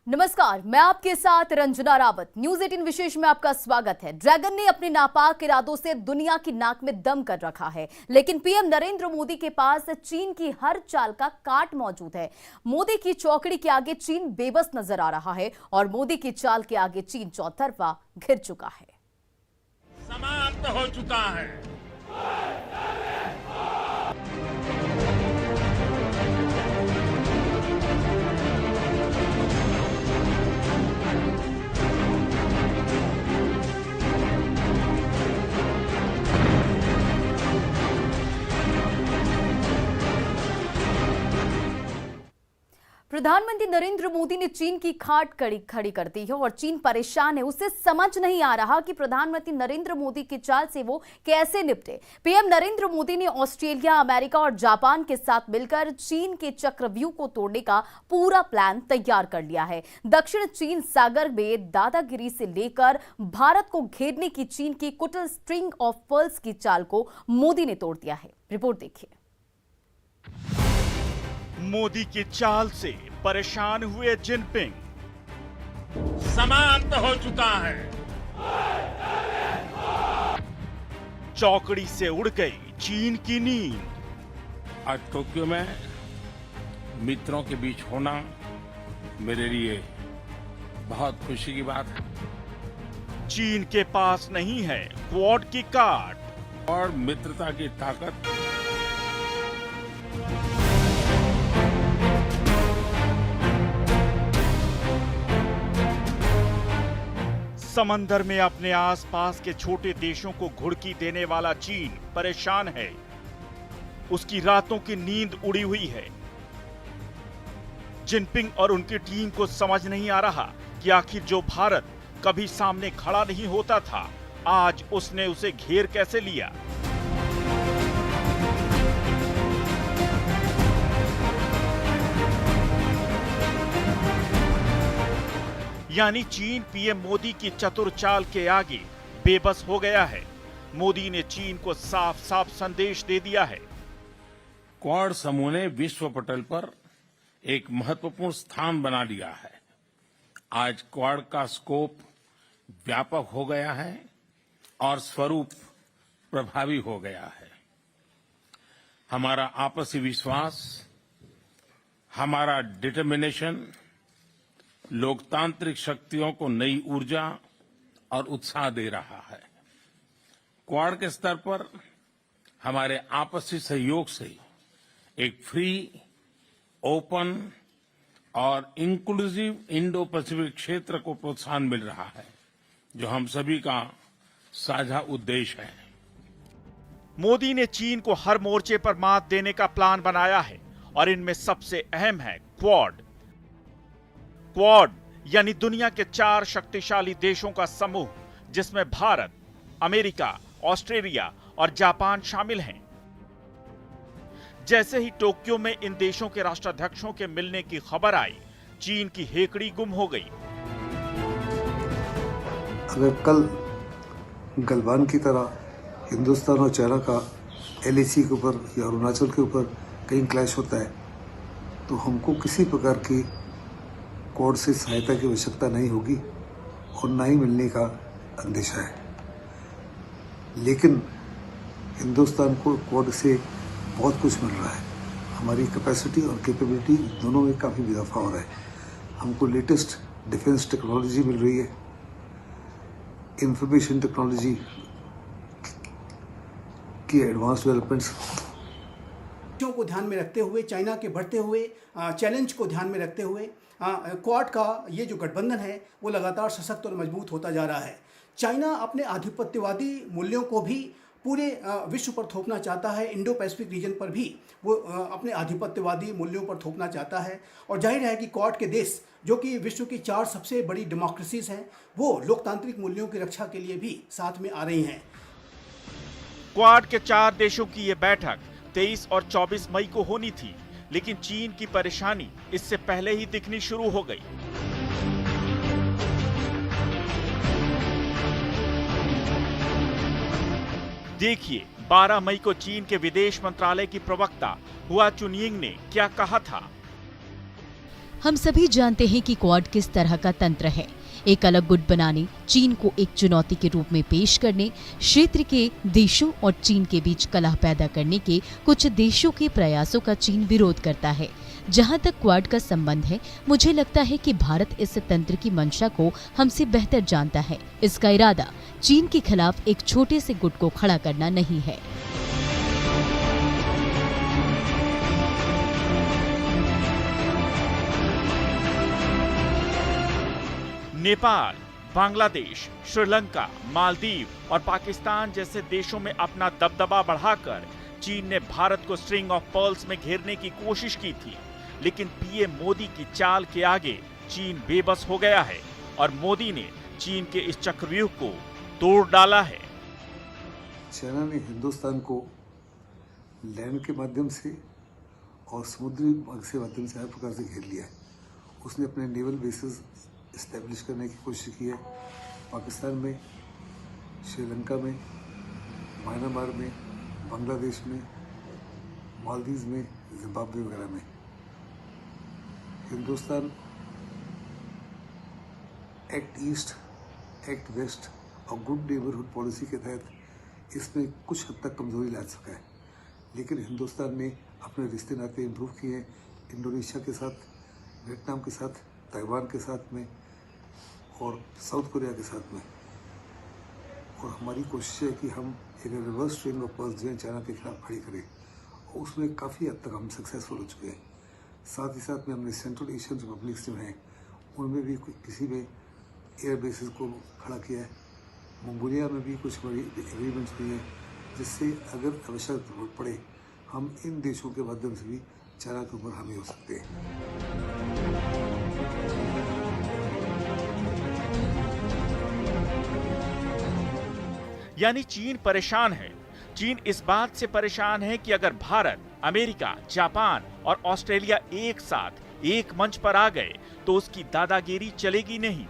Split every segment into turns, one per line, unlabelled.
नमस्कार, मैं आपके साथ रंजना रावत। न्यूज 18 विशेष में आपका स्वागत है। ड्रैगन ने अपने नापाक इरादों से दुनिया की नाक में दम कर रखा है, लेकिन पीएम नरेंद्र मोदी के पास चीन की हर चाल का काट मौजूद है। मोदी की चौकड़ी के आगे चीन बेबस नजर आ रहा है और मोदी की चाल के आगे चीन चौतरफा घिर चुका है।
समाप्त हो चुका है।
प्रधानमंत्री नरेंद्र मोदी ने चीन की खाट खड़ी कर दी है और चीन परेशान है। उसे समझ नहीं आ रहा कि प्रधानमंत्री नरेंद्र मोदी की चाल से वो कैसे निपटे। पीएम नरेंद्र मोदी ने ऑस्ट्रेलिया, अमेरिका और जापान के साथ मिलकर चीन के चक्रव्यूह को तोड़ने का पूरा प्लान तैयार कर लिया है। दक्षिण चीन सागर में दादागिरी से लेकर भारत को घेरने की चीन की कुटिल स्ट्रिंग ऑफ पर्ल्स की चाल को मोदी ने तोड़ दिया है। रिपोर्ट देखिए।
मोदी की चाल से परेशान हुए जिनपिंग। समाप्त हो चुका है। चौकड़ी से उड़ गई चीन की नींद।
आज टोक्यो में मित्रों के बीच होना मेरे लिए बहुत खुशी की बात है।
चीन के पास नहीं है क्वाड की काट
और मित्रता की ताकत।
समंदर में अपने आसपास के छोटे देशों को घुड़की देने वाला चीन परेशान है। उसकी रातों की नींद उड़ी हुई है। जिनपिंग और उनकी टीम को समझ नहीं आ रहा कि आखिर जो भारत कभी सामने खड़ा नहीं होता था, आज उसने उसे घेर कैसे लिया। यानी चीन पीएम मोदी की चतुर चाल के आगे बेबस हो गया है। मोदी ने चीन को साफ साफ संदेश दे दिया है।
क्वाड समूह ने विश्व पटल पर एक महत्वपूर्ण स्थान बना लिया है। आज क्वाड का स्कोप व्यापक हो गया है और स्वरूप प्रभावी हो गया है। हमारा आपसी विश्वास, हमारा डिटर्मिनेशन लोकतांत्रिक शक्तियों को नई ऊर्जा और उत्साह दे रहा है। क्वाड के स्तर पर हमारे आपसी सहयोग से एक फ्री, ओपन और इंक्लूसिव इंडो पैसिफिक क्षेत्र को प्रोत्साहन मिल रहा है, जो हम सभी का साझा उद्देश्य है।
मोदी ने चीन को हर मोर्चे पर मात देने का प्लान बनाया है और इनमें सबसे अहम है क्वाड। क्वाड यानी दुनिया के 4 शक्तिशाली देशों का समूह, जिसमें भारत, अमेरिका, ऑस्ट्रेलिया और जापान शामिल हैं। जैसे ही टोक्यो में इन देशों के राष्ट्राध्यक्षों के मिलने की खबर आई, चीन की हेकड़ी गुम हो गई।
अगर कल गलवान की तरह हिंदुस्तान और चाइना का LAC के ऊपर या अरुणाचल के ऊपर कहीं क्लैश होता है, तो हमको किसी प्रकार की क्वाड से सहायता की आवश्यकता नहीं होगी और ना ही मिलने का अंदेशा है। लेकिन हिंदुस्तान को क्वाड से बहुत कुछ मिल रहा है। हमारी कैपेसिटी और कैपेबिलिटी दोनों में काफ़ी इजाफा हो रहा है। हमको लेटेस्ट डिफेंस टेक्नोलॉजी मिल रही है, इंफॉर्मेशन टेक्नोलॉजी की एडवांस डेवलपमेंट्स
को ध्यान में रखते हुए, चाइना के बढ़ते हुए चैलेंज को ध्यान में रखते हुए क्वाड का ये जो गठबंधन है वो लगातार सशक्त और मजबूत होता जा रहा है। चाइना अपने आधिपत्यवादी मूल्यों को भी पूरे विश्व पर थोपना चाहता है। इंडो पैसिफिक रीजन पर भी वो अपने आधिपत्यवादी मूल्यों पर थोपना चाहता है। और जाहिर है कि क्वाड के देश, जो कि विश्व की 4 सबसे बड़ी डेमोक्रेसीज हैं, वो लोकतांत्रिक मूल्यों की रक्षा के लिए भी साथ में आ रही हैं।
क्वाड के 4 देशों की यह बैठक 23 और 24 मई को होनी थी, लेकिन चीन की परेशानी इससे पहले ही दिखनी शुरू हो गई। देखिए 12 मई को चीन के विदेश मंत्रालय की प्रवक्ता हुआ चुनिंग ने क्या कहा था।
हम सभी जानते हैं कि क्वाड किस तरह का तंत्र है। एक अलग गुट बनाने, चीन को एक चुनौती के रूप में पेश करने, क्षेत्र के देशों और चीन के बीच कलह पैदा करने के कुछ देशों के प्रयासों का चीन विरोध करता है। जहां तक क्वाड का संबंध है, मुझे लगता है कि भारत इस तंत्र की मंशा को हमसे बेहतर जानता है। इसका इरादा चीन के खिलाफ एक छोटे से गुट को खड़ा करना नहीं है।
नेपाल, बांग्लादेश, श्रीलंका, मालदीव और पाकिस्तान जैसे देशों में अपना दबदबा बढ़ाकर चीन ने भारत को स्ट्रिंग ऑफ पर्ल्स में घेरने की कोशिश की थी, लेकिन पीएम मोदी की चाल के आगे चीन बेबस हो गया है और मोदी ने चीन के इस चक्रव्यूह को तोड़ डाला है।
चाइना ने हिंदुस्तान को लैंड के माध्यम से और समुद्री मार्ग से माध्यम से हर प्रकार से घेर लिया है। उसने अपने नेवल बेसिस इस्टेब्लिश करने की कोशिश की है पाकिस्तान में, श्रीलंका में, म्यांमार में, बांग्लादेश में, मालदीव में, जिम्बाब्वे वगैरह में। Hindustan act east, act west और गुड नेबरहुड पॉलिसी के तहत इसमें कुछ हद तक कमजोरी ला सका है, लेकिन हिंदुस्तान ने अपने रिश्ते नाते इम्प्रूव किए हैं इंडोनेशिया के साथ, वियतनाम के साथ, ताइवान के साथ में और साउथ कोरिया के साथ में। और हमारी कोशिश है कि हम एक रिवर्स स्ट्रिंग ऑफ पर्ल्स जो है चाइना के खिलाफ खड़ी करें, और उसमें काफ़ी हद तक हम सक्सेसफुल हो चुके हैं। साथ ही साथ में हमने सेंट्रल एशियन रिपब्लिक्स जो हैं उनमें भी किसी में एयर बेसिस को खड़ा किया है। मंगोलिया में भी कुछ बड़ी एग्रीमेंट्स हुई हैं, जिससे अगर आवश्यक जरूरत पड़े हम इन देशों के माध्यम से भी चाइना के ऊपर हावी हो सकते हैं।
यानी चीन परेशान है। चीन इस बात से परेशान है कि अगर भारत, अमेरिका, जापान और ऑस्ट्रेलिया एक साथ एक मंच पर आ गए तो उसकी दादागिरी चलेगी नहीं।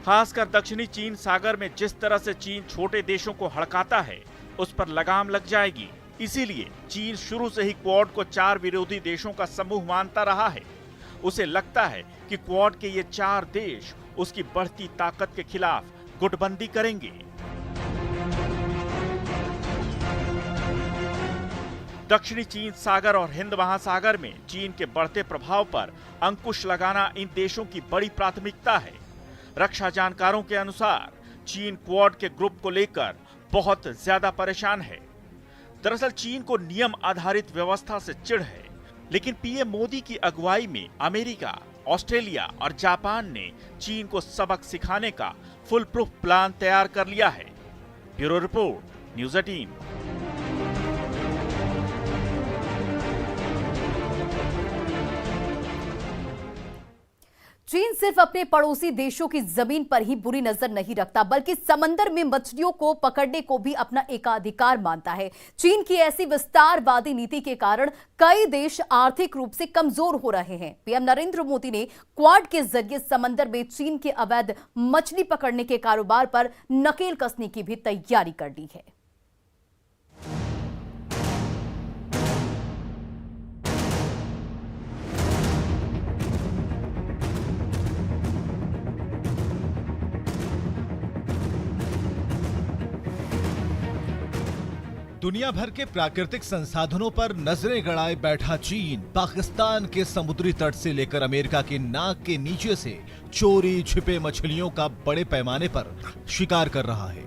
खासकर दक्षिणी चीन सागर में जिस तरह से चीन छोटे देशों को हड़काता है, उस पर लगाम लग जाएगी। इसीलिए चीन शुरू से ही क्वाड को 4 विरोधी देशों का समूह मानता रहा है। उसे लगता है कि क्वाड के ये 4 देश उसकी बढ़ती ताकत के खिलाफ गुटबंदी करेंगे। दक्षिणी चीन सागर और हिंद महासागर में चीन के बढ़ते प्रभाव पर अंकुश लगाना इन देशों की बड़ी प्राथमिकता है। रक्षा जानकारों के अनुसार चीन क्वाड के ग्रुप को लेकर बहुत ज्यादा परेशान है। दरअसल चीन को नियम आधारित व्यवस्था से चिढ़ है, लेकिन पीएम मोदी की अगुवाई में अमेरिका, ऑस्ट्रेलिया और जापान ने चीन को सबक सिखाने का फुल प्रूफ प्लान तैयार कर लिया है। Bureau report, news 18।
चीन सिर्फ अपने पड़ोसी देशों की जमीन पर ही बुरी नजर नहीं रखता, बल्कि समंदर में मछलियों को पकड़ने को भी अपना एकाधिकार मानता है। चीन की ऐसी विस्तारवादी नीति के कारण कई देश आर्थिक रूप से कमजोर हो रहे हैं। पीएम नरेंद्र मोदी ने क्वाड के जरिए समंदर में चीन के अवैध मछली पकड़ने के कारोबार पर नकेल कसने की भी तैयारी कर ली है।
दुनिया भर के प्राकृतिक संसाधनों पर नजरें गड़ाए बैठा चीन पाकिस्तान के समुद्री तट से लेकर अमेरिका के नाक के नीचे से चोरी छिपे मछलियों का बड़े पैमाने पर शिकार कर रहा है।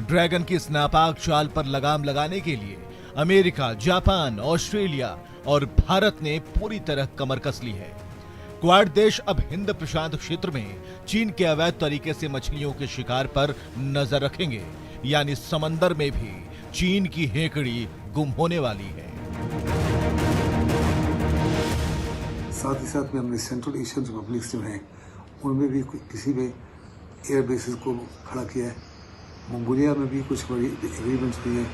ड्रैगन की इस नापाक चाल पर लगाम लगाने के लिए अमेरिका, जापान, ऑस्ट्रेलिया और भारत ने पूरी तरह कमर कस ली है। क्वाड देश अब हिंद प्रशांत क्षेत्र में चीन के अवैध तरीके से मछलियों के शिकार पर नजर रखेंगे, यानी समंदर में भी चीन की हेकड़ी गुम होने वाली है।
साथ ही साथ में हमने सेंट्रल एशियन रिपब्लिक्स जो हैं उनमें भी किसी में एयर बेसिस को खड़ा किया है। मंगोलिया में भी कुछ बड़ी एग्रीमेंट्स हुई हैं,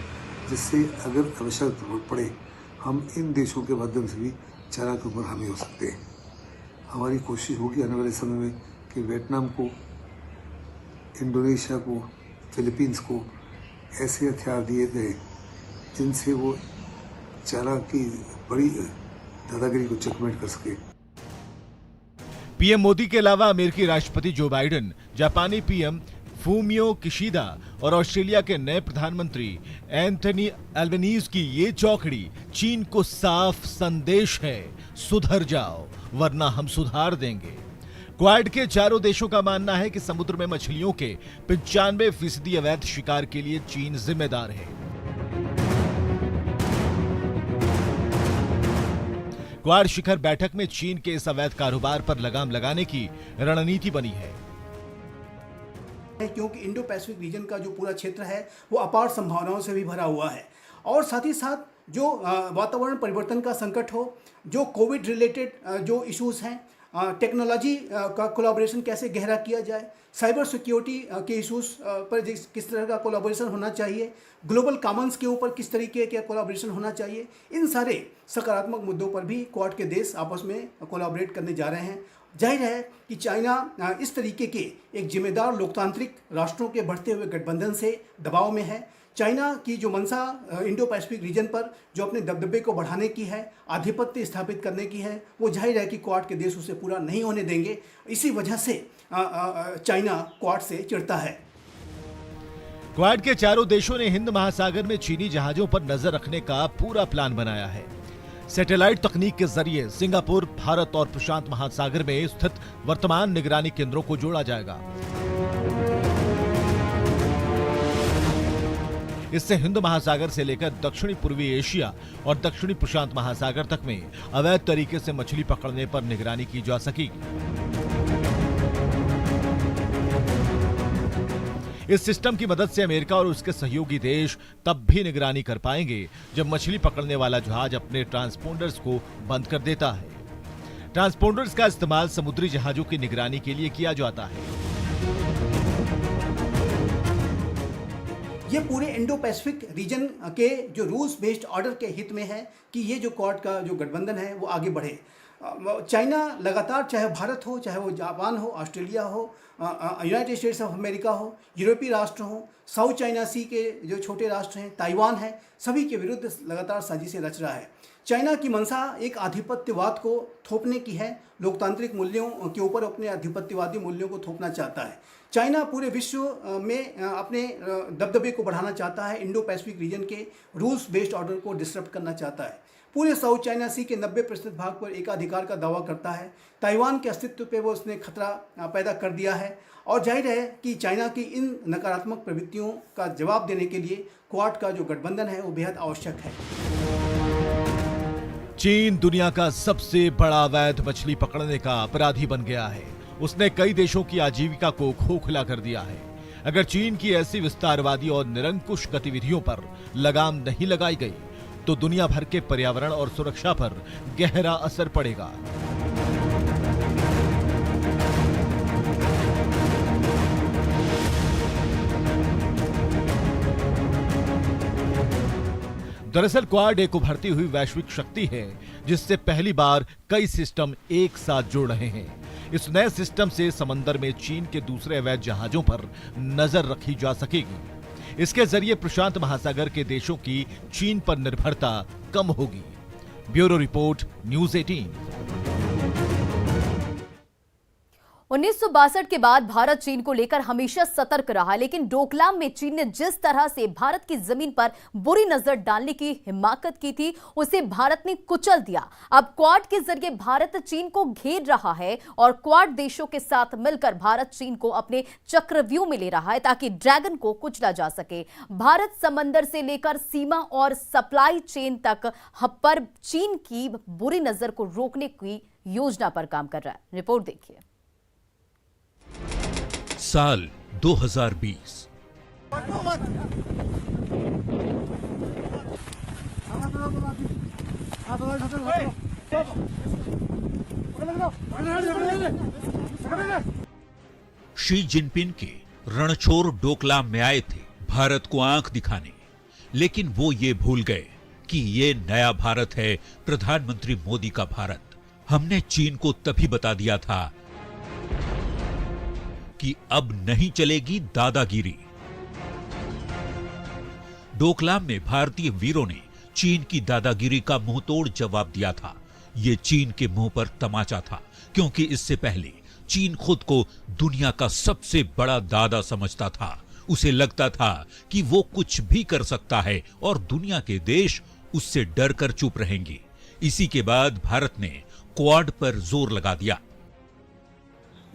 जिससे अगर आवश्यक जरूरत पड़े हम इन देशों के माध्यम से भी चाइना के ऊपर हावी हो सकते हैं। हमारी कोशिश होगी आने वाले समय में कि वियतनाम को, इंडोनेशिया को, फिलीपींस को ऐसे हथियार दिए गए जिनसे वो चाइना की बड़ी दादागिरी को चेकमेट कर सके।
पीएम मोदी के अलावा अमेरिकी राष्ट्रपति जो बाइडेन, जापानी पीएम फूमियो किशिदा और ऑस्ट्रेलिया के नए प्रधानमंत्री एंथनी एल्बनीज की ये चौकड़ी चीन को साफ संदेश है, सुधर जाओ वरना हम सुधार देंगे। क्वाड के चारों देशों का मानना है कि समुद्र में मछलियों के 95% अवैध शिकार के लिए चीन जिम्मेदार है। क्वाड शिखर बैठक में चीन के इस अवैध कारोबार पर लगाम लगाने की रणनीति बनी है,
क्योंकि इंडो पैसिफिक रीजन का जो पूरा क्षेत्र है वो अपार संभावनाओं से भी भरा हुआ है। और साथ ही साथ जो वातावरण परिवर्तन का संकट हो, जो कोविड रिलेटेड जो इश्यूज हैं, टेक्नोलॉजी का कोलैबोरेशन कैसे गहरा किया जाए, साइबर सिक्योरिटी के इश्यूज पर किस तरह का कोलैबोरेशन होना चाहिए, ग्लोबल कॉमन्स के ऊपर किस तरीके का कोलैबोरेशन होना चाहिए, इन सारे सकारात्मक मुद्दों पर भी क्वाड के देश आपस में कोलैबोरेट करने जा रहे हैं। जाहिर है कि चाइना इस तरीके के एक जिम्मेदार लोकतांत्रिक राष्ट्रों के बढ़ते हुए गठबंधन से दबाव में है। चाइना की जो मंशा इंडो पैसिफिक रीजन पर जो अपने दबदबे को बढ़ाने की है, आधिपत्य स्थापित करने की है, वो जाहिर है कि क्वाड के देश उसे पूरा नहीं होने देंगे। इसी वजह से चाइना क्वाड से चिढ़ता है।
क्वाड के चारों देशों ने हिंद महासागर में चीनी जहाजों पर नजर रखने का पूरा प्लान बनाया है। सैटेलाइट तकनीक के जरिए सिंगापुर, भारत और प्रशांत महासागर में स्थित वर्तमान निगरानी केंद्रों को जोड़ा जाएगा। इससे हिंद महासागर से लेकर दक्षिणी पूर्वी एशिया और दक्षिणी प्रशांत महासागर तक में अवैध तरीके से मछली पकड़ने पर निगरानी की जा सकेगी। इस सिस्टम की मदद से अमेरिका और उसके सहयोगी देश तब भी निगरानी कर पाएंगे जब मछली पकड़ने वाला जहाज अपने ट्रांसपोंडर्स को बंद कर देता है। ट्रांसपोंडर्स का इस्तेमाल समुद्री जहाजों की निगरानी के लिए किया जाता है।
ये पूरे इंडो पैसिफिक रीजन के जो रूल्स बेस्ड ऑर्डर के हित में है कि ये जो क्वाड का जो गठबंधन है वो आगे बढ़े। चाइना लगातार, चाहे भारत हो, चाहे वो जापान हो, ऑस्ट्रेलिया हो, यूनाइटेड स्टेट्स ऑफ अमेरिका हो, यूरोपीय राष्ट्र हो, साउथ चाइना सी के जो छोटे राष्ट्र हैं, ताइवान है, सभी के विरुद्ध लगातार साजिशें रच रहा है। चाइना की मंशा एक आधिपत्यवाद को थोपने की है, लोकतांत्रिक मूल्यों के ऊपर अपने आधिपत्यवादी मूल्यों को थोपना चाहता है। चाइना पूरे विश्व में अपने दबदबे को बढ़ाना चाहता है, इंडो पैसिफिक रीजन के रूल्स बेस्ड ऑर्डर को डिस्टर्ब करना चाहता है। पूरे साउथ चाइना सी के 90% भाग पर एकाधिकार का दावा करता है। ताइवान के अस्तित्व पे वो उसने खतरा पैदा कर दिया है। और जाहिर है कि चाइना की इन नकारात्मक प्रवृत्तियों का जवाब देने के लिए क्वाड का जो गठबंधन है वो बेहद आवश्यक है।
चीन दुनिया का सबसे बड़ा अवैध मछली पकड़ने का अपराधी बन गया है। उसने कई देशों की आजीविका को खोखला कर दिया है। अगर चीन की ऐसी विस्तारवादी और निरंकुश गतिविधियों पर लगाम नहीं लगाई गई तो दुनिया भर के पर्यावरण और सुरक्षा पर गहरा असर पड़ेगा। दरअसल क्वाड एक उभरती हुई वैश्विक शक्ति है जिससे पहली बार कई सिस्टम एक साथ जुड़ रहे हैं। इस नए सिस्टम से समंदर में चीन के दूसरे अवैध जहाजों पर नजर रखी जा सकेगी। इसके जरिए प्रशांत महासागर के देशों की चीन पर निर्भरता कम होगी। Bureau report, news 18।
1962 के बाद भारत चीन को लेकर हमेशा सतर्क रहा, लेकिन डोकलाम में चीन ने जिस तरह से भारत की जमीन पर बुरी नजर डालने की हिम्मत की थी उसे भारत ने कुचल दिया। अब क्वाड के जरिए भारत चीन को घेर रहा है और क्वाड देशों के साथ मिलकर भारत चीन को अपने चक्रव्यूह में ले रहा है ताकि ड्रैगन को कुचला जा सके। भारत समंदर से लेकर सीमा और सप्लाई चेन तक पर चीन की बुरी नजर को रोकने की योजना पर काम कर रहा है। रिपोर्ट देखिए।
साल 2020
शी जिनपिंग के रणछोड़ डोकलाम में आए थे भारत को आंख दिखाने, लेकिन वो ये भूल गए कि ये नया भारत है, प्रधानमंत्री मोदी का भारत। हमने चीन को तभी बता दिया था कि अब नहीं चलेगी दादागिरी। डोकलाम में भारतीय वीरों ने चीन की दादागिरी का मुंहतोड़ जवाब दिया था। ये चीन के मुंह पर तमाचा था, क्योंकि इससे पहले चीन खुद को दुनिया का सबसे बड़ा दादा समझता था। उसे लगता था कि वो कुछ भी कर सकता है और दुनिया के देश उससे डरकर चुप रहेंगे। इसी के बाद भारत ने क्वाड पर जोर लगा दिया।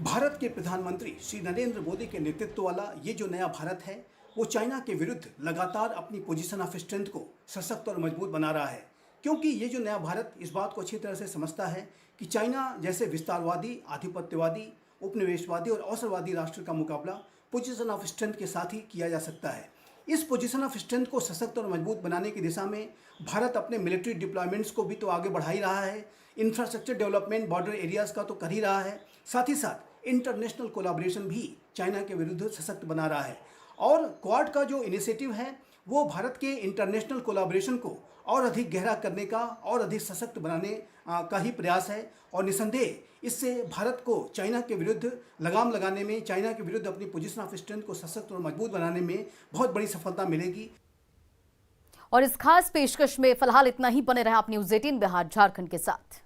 भारत के प्रधानमंत्री श्री नरेंद्र मोदी के नेतृत्व वाला ये जो नया भारत है, वो चाइना के विरुद्ध लगातार अपनी पोजीशन ऑफ स्ट्रेंथ को सशक्त और मजबूत बना रहा है। क्योंकि ये जो नया भारत इस बात को अच्छी तरह से समझता है कि चाइना जैसे विस्तारवादी, आधिपत्यवादी, उपनिवेशवादी और अवसरवादी राष्ट्र का मुकाबला पोजीशन ऑफ स्ट्रेंथ के साथ ही किया जा सकता है। इस पोजीशन ऑफ स्ट्रेंथ को सशक्त और मजबूत बनाने की दिशा में भारत अपने मिलिट्री डिप्लॉयमेंट्स को भी तो आगे बढ़ा ही रहा है, इंफ्रास्ट्रक्चर डेवलपमेंट बॉर्डर एरियाज का तो कर ही रहा है, साथ ही साथ इंटरनेशनल कोलैबोरेशन भी चाइना के विरुद्ध सशक्त बना रहा है। और क्वाड का जो इनिशिएटिव है वो भारत के इंटरनेशनल कोलैबोरेशन को और अधिक गहरा करने का और अधिक सशक्त बनाने का ही प्रयास है। और निसंदेह इससे भारत को चाइना के विरुद्ध लगाम लगाने में, चाइना के विरुद्ध अपनी पोजीशन ऑफ स्ट्रेंथ को सशक्त और मजबूत बनाने में बहुत बड़ी सफलता मिलेगी।
और इस खास पेशकश में फिलहाल इतना ही। बने रहे आप न्यूज़ 18 बिहार झारखंड के साथ।